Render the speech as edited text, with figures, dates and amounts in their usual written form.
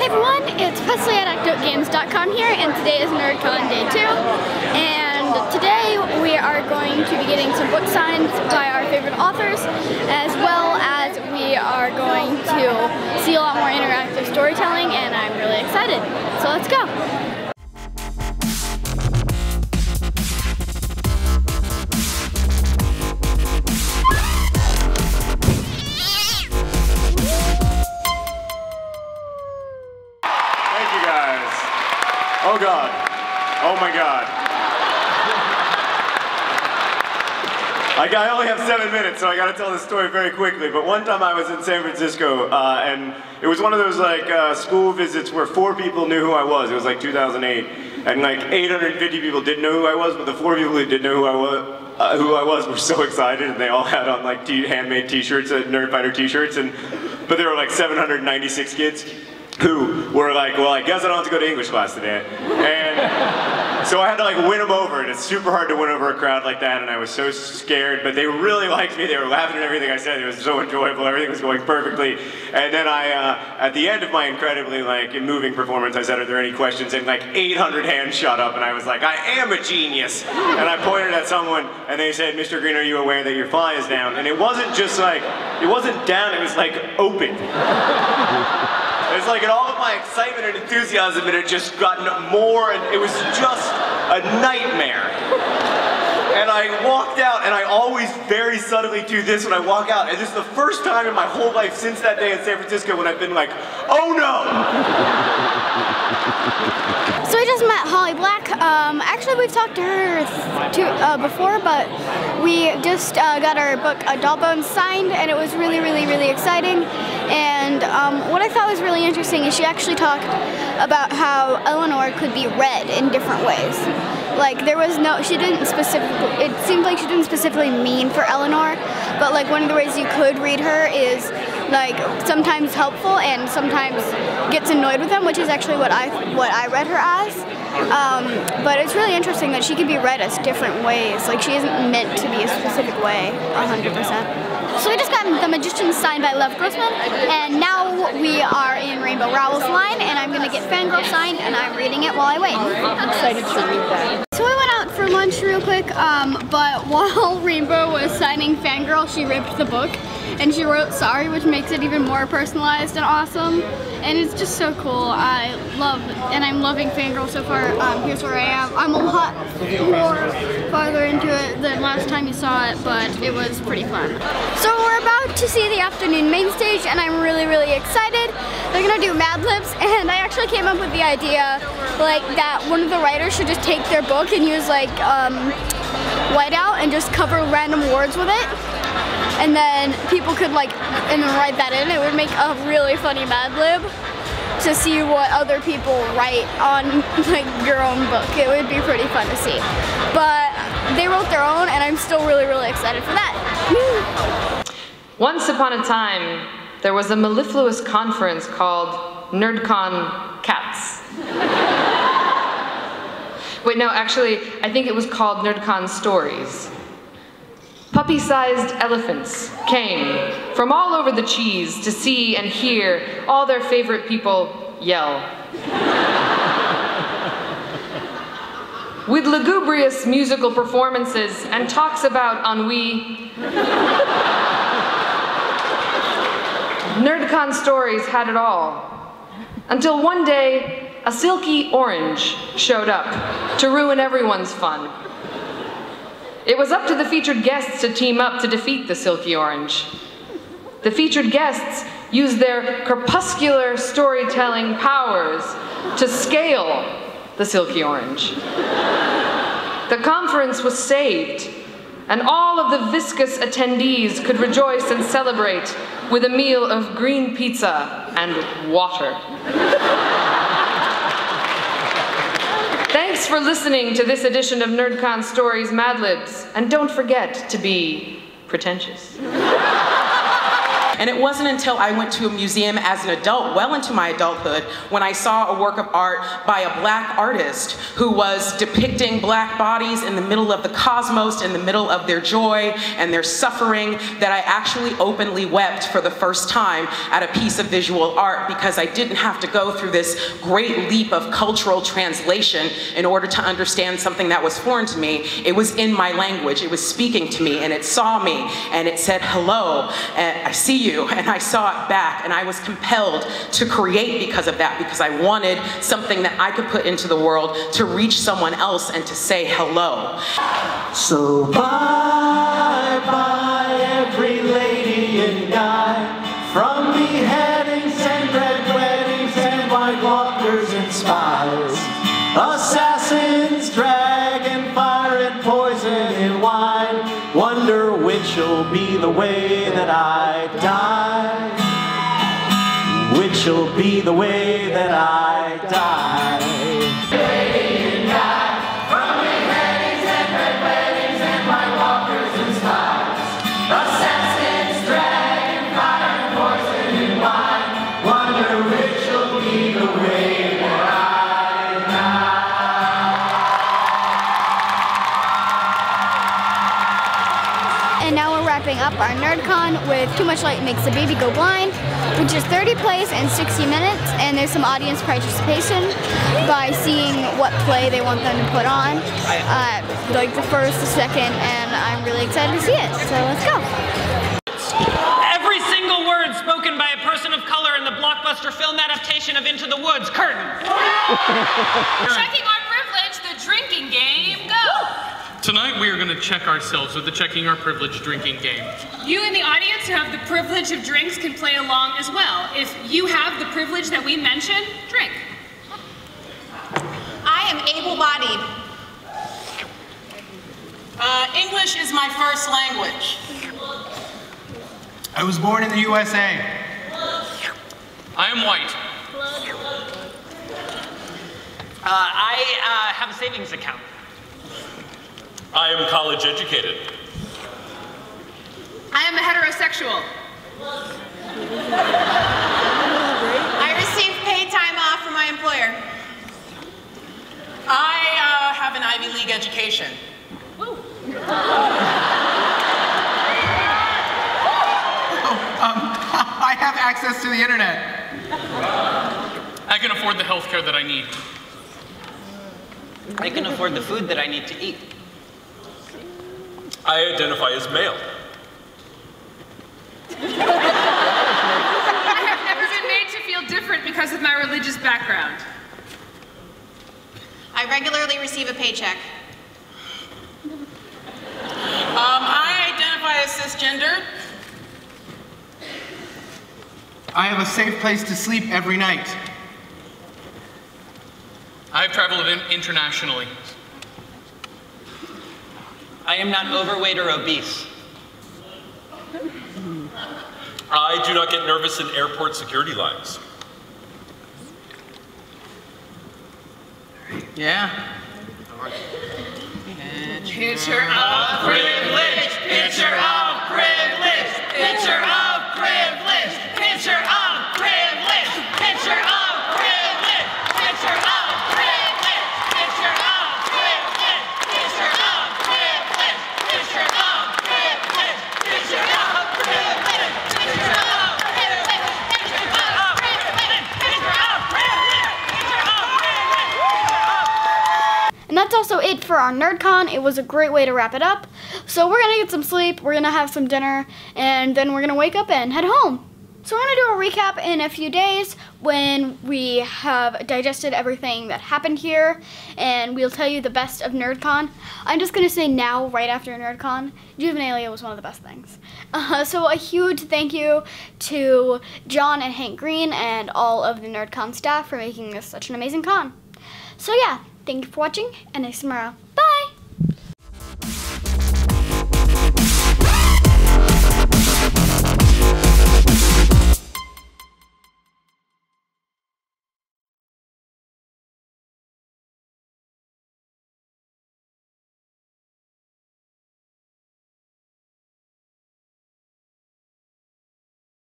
Hey everyone, it's Presley at ActOutGames.com here, and today is NerdCon Day 2. And today we are going to be getting some books signed by our favorite authors, as well as we are going to see a lot more interactive storytelling, and I'm really excited. So let's go! Oh God. Oh my God. I only have 7 minutes, so I gotta tell this story very quickly. But one time I was in San Francisco, and it was one of those school visits where 4 people knew who I was. It was like 2008, and like 850 people didn't know who I was, but the 4 people who did know who I was were so excited, and they all had on like handmade T-shirts, Nerd Fighter T-shirts, but there were like 796 kids who were like, well, I guess I don't have to go to English class today. And so I had to like win them over, and it's super hard to win over a crowd like that, and I was so scared, but they really liked me. They were laughing at everything I said. It was so enjoyable. Everything was going perfectly. And then at the end of my incredibly moving performance, I said, are there any questions? And like 800 hands shot up, and I was like, I am a genius. And I pointed at someone, and they said, Mr. Green, are you aware that your fly is down? And it wasn't just like, it wasn't down, it was like open. It's like, and all of my excitement and enthusiasm, it had just gotten more, and it was just a nightmare. And I walked out, and I always very subtly do this when I walk out, and this is the first time in my whole life since that day in San Francisco when I've been like, oh no! So we just met Holly Black. Actually, we've talked to her before, but we just got our book Doll Bones signed, and it was really, really, really exciting. And what I thought was really interesting is she actually talked about how Eleanor could be read in different ways. Like there was no, she didn't specifically, it seemed like she didn't specifically mean for Eleanor, but like one of the ways you could read her is like sometimes helpful and sometimes gets annoyed with them, which is actually what I read her as. But it's really interesting that she can be read as different ways. Like she isn't meant to be a specific way, 100%. So we just got The Magician signed by Lev Grossman, and now we are in Rainbow Rowell's line, and I'm going to get Fangirl signed, and I'm reading it while I wait. I'm excited to read that. So we went out for lunch real quick, but while Rainbow was signing Fangirl, she ripped the book, and she wrote sorry, which makes it even more personalized and awesome. And it's just so cool. I'm loving Fangirl so far. Here's where I am. I'm a lot more farther into it than last time you saw it, but it was pretty fun. So we're about to see the afternoon main stage, and I'm really, really excited. They're gonna do Mad Libs, and I actually came up with the idea that one of the writers should just take their book and use whiteout and just cover random words with it. And then people could write that in. It would make a really funny Mad Lib to see what other people write on your own book. It would be pretty fun to see. But they wrote their own, and I'm still really, really excited for that. Once upon a time, there was a mellifluous conference called NerdCon Cats. Wait, no, actually, I think it was called NerdCon Stories. Puppy-sized elephants came from all over the cheese to see and hear all their favorite people yell. With lugubrious musical performances and talks about ennui, NerdCon Stories had it all. Until one day, a silky orange showed up to ruin everyone's fun. It was up to the featured guests to team up to defeat the silky orange. The featured guests used their crepuscular storytelling powers to scale the silky orange. The conference was saved, and all of the viscous attendees could rejoice and celebrate with a meal of green pizza and water. Thanks for listening to this edition of NerdCon Stories Mad Libs, and don't forget to be pretentious. And it wasn't until I went to a museum as an adult, well into my adulthood, when I saw a work of art by a black artist who was depicting black bodies in the middle of the cosmos, in the middle of their joy and their suffering, that I actually openly wept for the first time at a piece of visual art, because I didn't have to go through this great leap of cultural translation in order to understand something that was foreign to me. It was in my language, it was speaking to me, and it saw me, and it said, hello, and I see you, and I saw it back, and I was compelled to create because of that, because I wanted something that I could put into the world to reach someone else and to say hello. So bye bye every lady and guy, from beheadings and red weddings and white walkers and spies, assassins, dragon, fire and poison and wine. Wonder which'll be the way that I die. Which'll be the way that I die. And now we're wrapping up our NerdCon with Too Much Light Makes the Baby Go Blind, which is 30 plays in 60 minutes, and there's some audience participation by seeing what play they want them to put on, like the first, the second, and I'm really excited to see it, so let's go. Every single word spoken by a person of color in the blockbuster film adaptation of Into the Woods, curtain. Checking our privilege, the drinking game, go! Tonight we are going to check ourselves with the Checking Our Privilege drinking game. You in the audience who have the privilege of drinks can play along as well. If you have the privilege that we mentioned, drink. I am able-bodied. English is my first language. I was born in the USA. I am white. I have a savings account. I am college educated. I am a heterosexual. I receive paid time off from my employer. I have an Ivy League education. Woo. I have access to the internet. I can afford the health care that I need. I can afford the food that I need to eat. I identify as male. I have never been made to feel different because of my religious background. I regularly receive a paycheck. I identify as cisgendered. I have a safe place to sleep every night. I've traveled internationally. I am not overweight or obese. I do not get nervous in airport security lines. Yeah. Picture of privilege, picture of privilege, picture of privilege, picture of privilege, picture of privilege, picture of privilege, picture of privilege, picture of privilege, picture of privilege, picture of privilege, picture of privilege, picture of privilege, picture of privilege, picture of privilege. And that's also it for our NerdCon. It was a great way to wrap it up. So we're gonna get some sleep, we're gonna have some dinner, and then we're gonna wake up and head home. So we're gonna do a recap in a few days when we have digested everything that happened here, and we'll tell you the best of NerdCon. I'm just gonna say now, right after NerdCon, Juvenilia was one of the best things. So a huge thank you to John and Hank Green and all of the NerdCon staff for making this such an amazing con. So yeah, thank you for watching, and I'll see you tomorrow.